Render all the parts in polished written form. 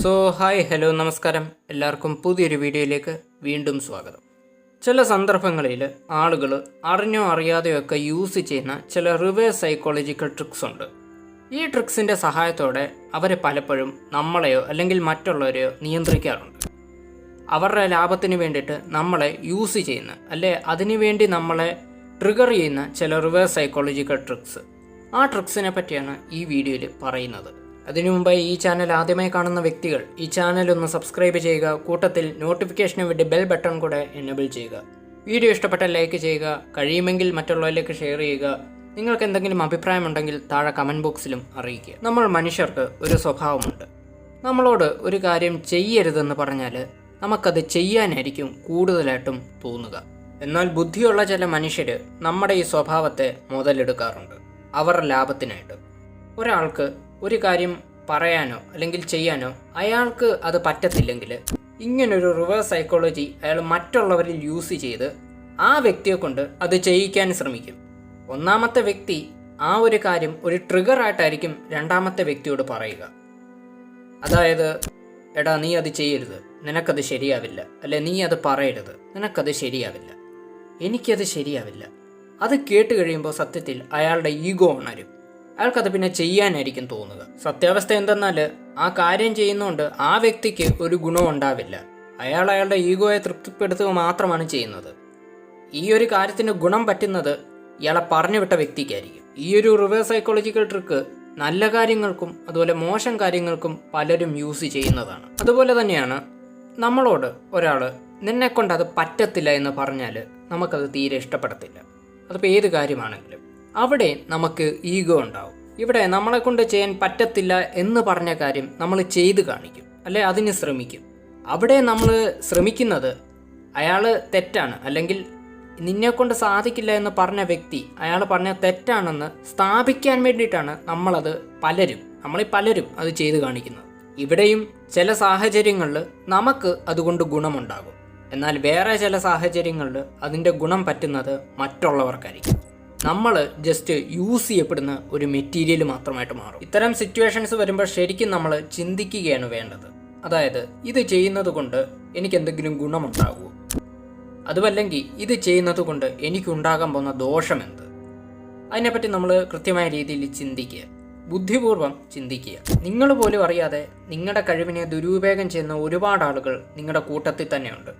Hi hello നമസ്കാരം. എല്ലാവർക്കും പുതിയൊരു വീഡിയോയിലേക്ക് വീണ്ടും സ്വാഗതം. ചില സന്ദർഭങ്ങളിൽ ആളുകൾ അറിഞ്ഞോ അറിയാതെയോ ഒക്കെ യൂസ് ചെയ്യുന്ന ചില റിവേഴ്സ് സൈക്കോളജിക്കൽ ട്രിക്സ് ഉണ്ട്. ഈ ട്രിക്സിൻ്റെ സഹായത്തോടെ അവർ പലപ്പോഴും നമ്മളെയോ അല്ലെങ്കിൽ മറ്റുള്ളവരെയോ നിയന്ത്രിക്കാറുണ്ട്. അവരുടെ ലാഭത്തിന് വേണ്ടിയിട്ട് നമ്മളെ യൂസ് ചെയ്യുന്ന അതിനുവേണ്ടി നമ്മളെ ട്രിഗർ ചെയ്യുന്ന ചില റിവേഴ്സ് സൈക്കോളജിക്കൽ ട്രിക്സ്. ആ ട്രിക്സിനെ പറ്റിയാണ് ഈ വീഡിയോയിൽ പറയുന്നത്. അതിനു മുമ്പായി ഈ ചാനൽ ആദ്യമായി കാണുന്ന വ്യക്തികൾ ഈ ചാനൽ ഒന്ന് സബ്സ്ക്രൈബ് ചെയ്യുക, കൂട്ടത്തിൽ നോട്ടിഫിക്കേഷന് വേണ്ടി ബെൽ ബട്ടൺ കൂടെ എനേബിൾ ചെയ്യുക. വീഡിയോ ഇഷ്ടപ്പെട്ടാൽ ലൈക്ക് ചെയ്യുക, കഴിയുമെങ്കിൽ മറ്റുള്ളവരിലേക്ക് ഷെയർ ചെയ്യുക. നിങ്ങൾക്ക് എന്തെങ്കിലും അഭിപ്രായമുണ്ടെങ്കിൽ താഴെ കമൻറ്റ് ബോക്സിലും അറിയിക്കുക. നമ്മൾ മനുഷ്യർക്ക് ഒരു സ്വഭാവമുണ്ട്. നമ്മളോട് ഒരു കാര്യം ചെയ്യരുതെന്ന് പറഞ്ഞാൽ നമുക്കത് ചെയ്യാനായിരിക്കും കൂടുതലായിട്ടും തോന്നുക. എന്നാൽ ബുദ്ധിയുള്ള ചില മനുഷ്യർ നമ്മുടെ ഈ സ്വഭാവത്തെ മുതലെടുക്കാറുണ്ട് അവരുടെ ലാഭത്തിനായിട്ട്. ഒരാൾക്ക് ഒരു കാര്യം പറയാനോ അല്ലെങ്കിൽ ചെയ്യാനോ അയാൾക്ക് അത് പറ്റത്തില്ലെങ്കിൽ ഇങ്ങനൊരു റിവേഴ്സ് സൈക്കോളജി അയാൾ മറ്റുള്ളവരിൽ യൂസ് ചെയ്ത് ആ വ്യക്തിയെ കൊണ്ട് അത് ചെയ്യിക്കാൻ ശ്രമിക്കും. ഒന്നാമത്തെ വ്യക്തി ആ ഒരു കാര്യം ഒരു ട്രിഗറായിട്ടായിരിക്കും രണ്ടാമത്തെ വ്യക്തിയോട് പറയുക. അതായത്, എടാ നീ അത് ചെയ്യരുത്, നിനക്കത് ശരിയാവില്ല, നീ അത് പറയരുത്, നിനക്കത് ശരിയാവില്ല, എനിക്കത് ശരിയാവില്ല. അത് കേട്ട് കഴിയുമ്പോൾ സത്യത്തിൽ അയാളുടെ ഈഗോ ഉണരും. അയാൾക്കത് പിന്നെ ചെയ്യാനായിരിക്കും തോന്നുക. സത്യാവസ്ഥ എന്തെന്നാൽ ആ കാര്യം ചെയ്യുന്നതുകൊണ്ട് ആ വ്യക്തിക്ക് ഒരു ഗുണവും ഉണ്ടാവില്ല. അയാളുടെ ഈഗോയെ തൃപ്തിപ്പെടുത്തുക മാത്രമാണ് ചെയ്യുന്നത്. ഈ ഒരു കാര്യത്തിന് ഗുണം പറ്റുന്നത് ഇയാളെ പറഞ്ഞു വിട്ട വ്യക്തിക്കായിരിക്കും. ഈ ഒരു റിവേഴ്സ് സൈക്കോളജിക്കൽ ട്രിക്ക് നല്ല കാര്യങ്ങൾക്കും അതുപോലെ മോശം കാര്യങ്ങൾക്കും പലരും യൂസ് ചെയ്യുന്നതാണ്. അതുപോലെ തന്നെയാണ് നമ്മളോട് ഒരാൾ നിന്നെക്കൊണ്ട് അത് പറ്റത്തില്ല എന്ന് പറഞ്ഞാൽ നമുക്കത് തീരെ ഇഷ്ടപ്പെടത്തില്ല. അതിപ്പോൾ ഏത് കാര്യമാണെങ്കിലും അവിടെ നമുക്ക് ഈഗോ ഉണ്ടാവും. ഇവിടെ നമ്മളെ കൊണ്ട് ചെയ്യാൻ പറ്റത്തില്ല എന്ന് പറഞ്ഞ കാര്യം നമ്മൾ ചെയ്ത് കാണിക്കും, അതിന് ശ്രമിക്കും. അവിടെ നമ്മൾ ശ്രമിക്കുന്നത് അയാൾ തെറ്റാണ്, അല്ലെങ്കിൽ നിന്നെക്കൊണ്ട് സാധിക്കില്ല എന്ന് പറഞ്ഞ വ്യക്തി അയാൾ പറഞ്ഞ തെറ്റാണെന്ന് സ്ഥാപിക്കാൻ വേണ്ടിയിട്ടാണ് നമ്മളിൽ പലരും അത് ചെയ്ത് കാണിക്കുന്നത്. ഇവിടെയും ചില സാഹചര്യങ്ങളിൽ നമുക്ക് അതുകൊണ്ട് ഗുണമുണ്ടാകും. എന്നാൽ വേറെ ചില സാഹചര്യങ്ങളിൽ അതിൻ്റെ ഗുണം പറ്റുന്നത് മറ്റുള്ളവർക്കായിരിക്കും. നമ്മൾ ജസ്റ്റ് യൂസ് ചെയ്യപ്പെടുന്ന ഒരു മെറ്റീരിയൽ മാത്രമായിട്ട് മാറും. ഇത്തരം സിറ്റുവേഷൻസ് വരുമ്പോൾ ശരിക്കും നമ്മൾ ചിന്തിക്കുകയാണ് വേണ്ടത്. അതായത്, ഇത് ചെയ്യുന്നത് കൊണ്ട് എനിക്കെന്തെങ്കിലും ഗുണമുണ്ടാകുമോ, അതുമല്ലെങ്കിൽ ഇത് ചെയ്യുന്നത് കൊണ്ട് എനിക്കുണ്ടാകാൻ പോകുന്ന ദോഷമെന്ത്? അതിനെപ്പറ്റി നമ്മൾ കൃത്യമായ രീതിയിൽ ചിന്തിക്കുക, ബുദ്ധിപൂർവ്വം ചിന്തിക്കുക. നിങ്ങൾ പോലും അറിയാതെ നിങ്ങളുടെ കഴിവിനെ ദുരുപയോഗം ചെയ്യുന്ന ഒരുപാട് ആളുകൾ നിങ്ങളുടെ കൂട്ടത്തിൽ തന്നെയുണ്ട്.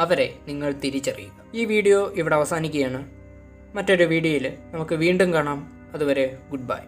അവരെ നിങ്ങൾ തിരിച്ചറിയുക. ഈ വീഡിയോ ഇവിടെ അവസാനിക്കുകയാണ്. മറ്റൊരു വീഡിയോയിൽ നമുക്ക് വീണ്ടും കാണാം. അതുവരെ ഗുഡ് ബൈ.